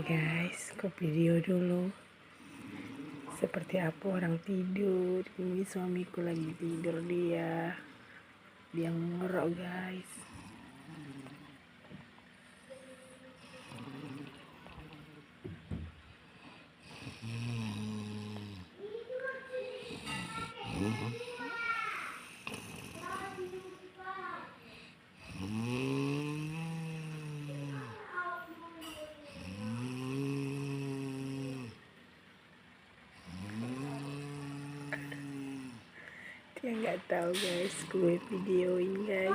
guys, ke video dulu. Seperti apa orang tidur. Ini suamiku lagi tidur, dia ngorok guys. Dia nggak tahu guys, gue videoin guys.